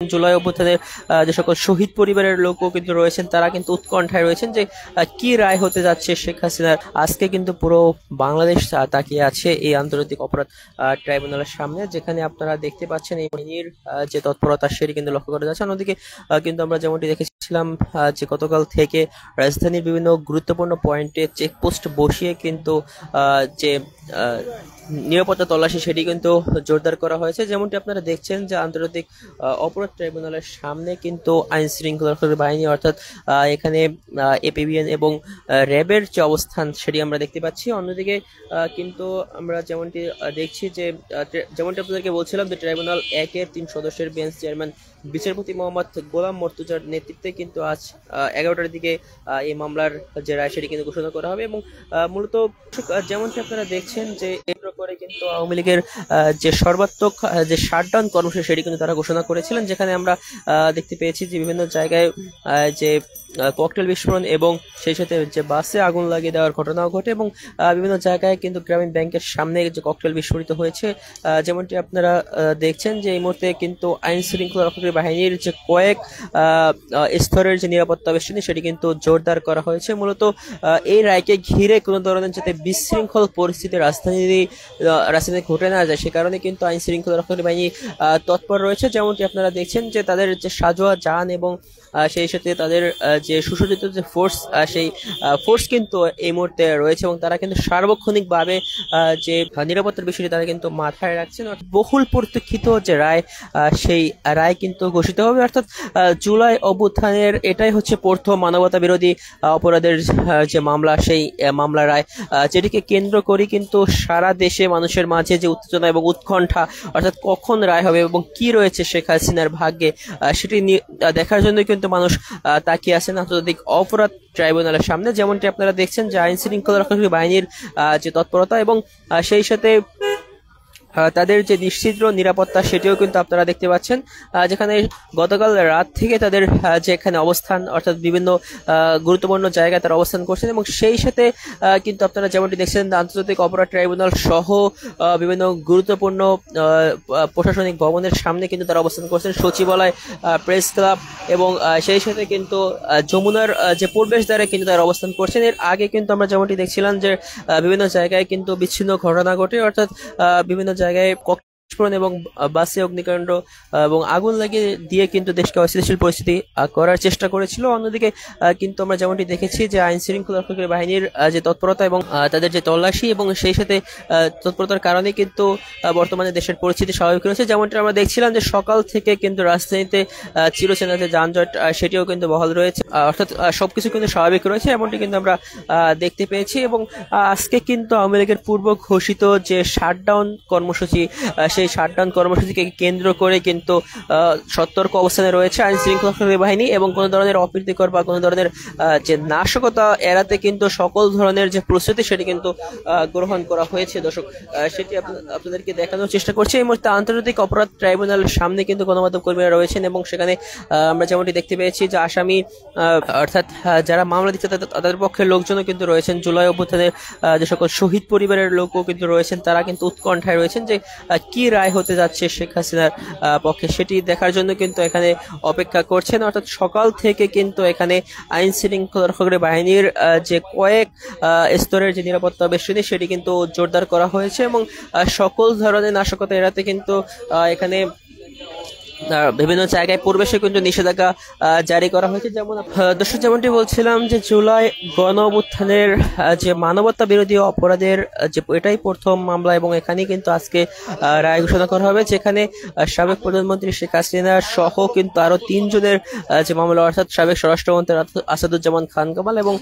জুলাই অভ্যুত্থানের যে সকল শহীদ পরিবারের লোকও কিন্তু রয়েছেন, তারা কিন্তু উৎকণ্ঠায় রয়েছেন যে কি রায় হতে যাচ্ছে শেখ হাসিনার। আজকে কিন্তু পুরো বাংলাদেশ তাকিয়ে আছে এই আন্তর্জাতিক অপরাধ ট্রাইব্যুনালের সামনে, যেখানে আপনারা দেখতে পাচ্ছেন এই বাহিনীর যে তৎপরতা সেটি কিন্তু লক্ষ্য করা যাচ্ছে। অন্যদিকে কিন্তু আমরা যেমনটি দেখেছিলাম যে গতকাল থেকে রাজধানীর বিভিন্ন গুরুত্বপূর্ণ পয়েন্টে চেকপোস্ট বসিয়ে কিন্তু যে নিরাপত্তা তল্লাশি সেটি কিন্তু জোরদার করা হয়েছে। যেমনটি আপনারা দেখছেন যে আন্তর্জাতিক অপরাধ ট্রাইব্যুনালের সামনে কিন্তু আইন শৃঙ্খলা রক্ষাকারী বাহিনী অর্থাৎ এখানে এপিবিএন এবং র্যাবের যে অবস্থান সেটি আমরা দেখতে পাচ্ছি। অন্যদিকে কিন্তু আমরা যেমনটি দেখছি যে যেমনটি আপনাদেরকে বলছিলাম যে ট্রাইব্যুনাল 1-এর 3 সদস্যের বেঞ্চ চেয়ারম্যান বিচারপতি মোহাম্মদ গোলাম মর্তুজার নেতৃত্বে কিন্তু আজ 11টার দিকে এই মামলার যে রায় সেটি কিন্তু ঘোষণা করা হবে। এবং মূলত যেমনটি আপনারা দেখছেন যে এর পরে কিন্তু আওয়ামী লীগের যে সর্বাত্মক যে শাটডাউন কর্মসূচি সেটি কিন্তু তারা ঘোষণা করেছিলেন, যেখানে আমরা দেখতে পেয়েছি যে বিভিন্ন জায়গায় যে ককটেল বিস্ফোরণ এবং সেই সাথে যে বাসে আগুন লাগিয়ে দেওয়ার ঘটনাও ঘটে এবং বিভিন্ন জায়গায় কিন্তু গ্রামীণ ব্যাংকের সামনে যে ককটেল বিস্ফোরিত হয়েছে। যেমনটি আপনারা দেখছেন যে এই মুহূর্তে কিন্তু আইন শৃঙ্খলা রক্ষাকারী বাহিনীর যে কয়েক স্তরের যে নিরাপত্তা বেষ্টনী সেটি কিন্তু জোরদার করা হয়েছে। মূলত এই রায়কে ঘিরে কোনো ধরনের যাতে বিশৃঙ্খল পরিস্থিতি রাজধানীতে ঘটে না যায় সে কারণে কিন্তু আইন শৃঙ্খলা রক্ষাকারী বাহিনী তৎপর রয়েছে। যেমনটি আপনারা দেখছেন যে তাদের যে সাজোয়া যান এবং সেই সাথে তাদের যে সুসজ্জিত যে ফোর্স সেই ফোর্স কিন্তু এই মুহূর্তে রয়েছে এবং তারা কিন্তু সার্বক্ষণিকভাবে যে নিরাপত্তার বিষয়টি তারা কিন্তু মাথায় রাখছেন। বহুল প্রতীক্ষিত যে রায় সেই রায় কিন্তু ঘোষিত হবে, অর্থাৎ জুলাই অভ্যুত্থানের এটাই হচ্ছে প্রথম মানবতা বিরোধী অপরাধের যে মামলা, সেই মামলা রায় যেটিকে কেন্দ্র করে কিন্তু সারা দেশে মানুষের মাঝে যে উত্তেজনা এবং উৎকণ্ঠা, অর্থাৎ কখন রায় হবে এবং কি রয়েছে শেখ হাসিনার ভাগ্যে সেটি দেখার জন্য কিন্তু মানুষ তাকিয়ে আছেন আন্তর্জাতিক অপরাধ ট্রাইব্যুনালের সামনে। যেমনটি আপনারা দেখছেন যে আইন শৃঙ্খলা রক্ষাকারী বাহিনীর যে তৎপরতা এবং সেই সাথে তাদের যে নিশ্চিদ্র নিরাপত্তা সেটিও কিন্তু আপনারা দেখতে পাচ্ছেন, যেখানে গতকাল রাত থেকে তাদের যে এখানে অবস্থান অর্থাৎ বিভিন্ন গুরুত্বপূর্ণ জায়গায় তারা অবস্থান করছেন এবং সেই সাথে কিন্তু আপনারা যেমনটি দেখছেন আন্তর্জাতিক অপরাধ ট্রাইব্যুনাল সহ বিভিন্ন গুরুত্বপূর্ণ প্রশাসনিক ভবনের সামনে কিন্তু তারা অবস্থান করছেন, সচিবালয়, প্রেস ক্লাব এবং সেই সাথে কিন্তু যমুনার যে প্রবেশদ্বারে কিন্তু তারা অবস্থান করছেন। এর আগে কিন্তু আমরা যেমনটি দেখছিলাম যে বিভিন্ন জায়গায় কিন্তু বিচ্ছিন্ন ঘটনা ঘটে, অর্থাৎ বিভিন্ন জায়গায় বিস্ফোরণ এবং বাসে অগ্নিকাণ্ড এবং আগুন লাগিয়ে দিয়ে কিন্তু দেশকে অস্থিতিশীল পরিস্থিতি করার চেষ্টা করেছিল। অন্যদিকে কিন্তু আমরা যেমনটি দেখেছি যে আইন শৃঙ্খলা রক্ষাকারী বাহিনীর যে তৎপরতা এবং তাদের যে তল্লাশি এবং সেই সাথে তৎপরতার কারণে কিন্তু বর্তমানে দেশের পরিস্থিতি স্বাভাবিক রয়েছে। যেমনটি আমরা দেখছিলাম যে সকাল থেকে কিন্তু রাজধানীতে চিরচেনা যে যানজট সেটিও কিন্তু বহাল রয়েছে, অর্থাৎ সবকিছু কিন্তু স্বাভাবিক রয়েছে এমনটি কিন্তু আমরা দেখতে পেয়েছি। এবং আজকে কিন্তু আওয়ামী লীগের পূর্ব ঘোষিত যে শাটডাউন কর্মসূচি সেই শাটডাউন কর্মসূচিকে কেন্দ্র করে কিন্তু সতর্ক অবস্থানে রয়েছে আইন শৃঙ্খলা রক্ষাকারী বাহিনী এবং কোনো ধরনের অপ্রীতিকর বা কোনো ধরনের যে নাশকতা এড়াতে কিন্তু সকল ধরনের যে প্রস্তুতি সেটি কিন্তু গ্রহণ করা হয়েছে। দর্শক, সেটি আপনাদেরকে দেখানোর চেষ্টা করছি। এই মুহূর্তে আন্তর্জাতিক অপরাধ ট্রাইব্যুনালের সামনে কিন্তু গণমাধ্যম কর্মীরা রয়েছেন এবং সেখানে আমরা যেমনটি দেখতে পেয়েছি যে আসামি অর্থাৎ যারা মামলা দিচ্ছে তাদের পক্ষের লোকজনও কিন্তু রয়েছেন, জুলাই অভ্যুত্থানের যে সকল শহীদ পরিবারের লোকও কিন্তু রয়েছেন, তারা কিন্তু উৎকণ্ঠায় রয়েছেন যে কি রায় হতে যাচ্ছে শেখ হাসিনার পক্ষে সেটি দেখার জন্য কিন্তু এখানে অপেক্ষা করছেন। অর্থাৎ সকাল থেকে কিন্তু এখানে আইন শৃঙ্খলা রক্ষাকারী বাহিনীর যে কয়েক স্তরের যে নিরাপত্তা বেষ্টনী সেটি কিন্তু জোরদার করা হয়েছে এবং সকল ধরনের নাশকতা এড়াতে কিন্তু এখানে বিভিন্ন জায়গায় প্রবেশে কিন্তু নিষেধাজ্ঞা জারি করা হয়েছে। যেমন দর্শক, যেমনটি বলছিলাম যে জুলাই গণ অভ্যুত্থানের যে মানবতা বিরোধী অপরাধের যে এটাই প্রথম মামলা এবং এখানে কিন্তু আজকে রায় ঘোষণা করা হবে, যেখানে সাবেক প্রধানমন্ত্রী শেখ হাসিনা সহ কিন্তু আরো 3 জনের যে মামলা, অর্থাৎ সাবেক স্বরাষ্ট্রমন্ত্রী আসাদুজ্জামান খান কামাল এবং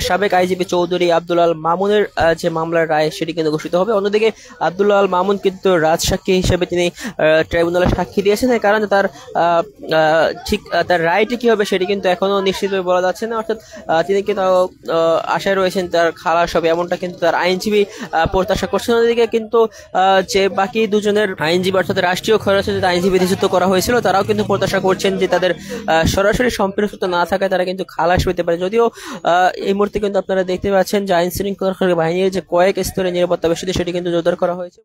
সাবেক আইজিপি চৌধুরী আব্দুল আল মামুনের যে মামলার রায় সেটি কিন্তু ঘোষিত হবে। অন্যদিকে আব্দুল আল মামুন কিন্তু রাজসাক্ষী হিসেবে তিনি ট্রাইব্যুনালে সাক্ষী দিয়েছেন, এই কারণে তার ঠিক তার রায়টি কি হবে সেটি কিন্তু এখনো নিশ্চিতভাবে বলা যাচ্ছে না। অর্থাৎ তিনি কিন্তু আশায় রয়েছেন তার খালাস হবে, এমনটা কিন্তু তার আইনজীবী প্রত্যাশা করছেন। অন্যদিকে কিন্তু যে বাকি 2 জনের আইনজীবী অর্থাৎ রাষ্ট্রীয় খরচে যে আইনজীবী নিযুক্ত করা হয়েছিল তারাও কিন্তু প্রত্যাশা করছেন যে তাদের সরাসরি সম্পৃক্ততা না থাকায় তারা কিন্তু খালাস পেতে পারে। যদিও এই মুহূর্তে কিন্তু আপনারা দেখতে পাচ্ছেন যে আইন শৃঙ্খলা রক্ষাকারী বাহিনীর যে কয়েক স্তরে নিরাপত্তা বেষ্টনী সেটি কিন্তু জোরদার করা হয়েছে।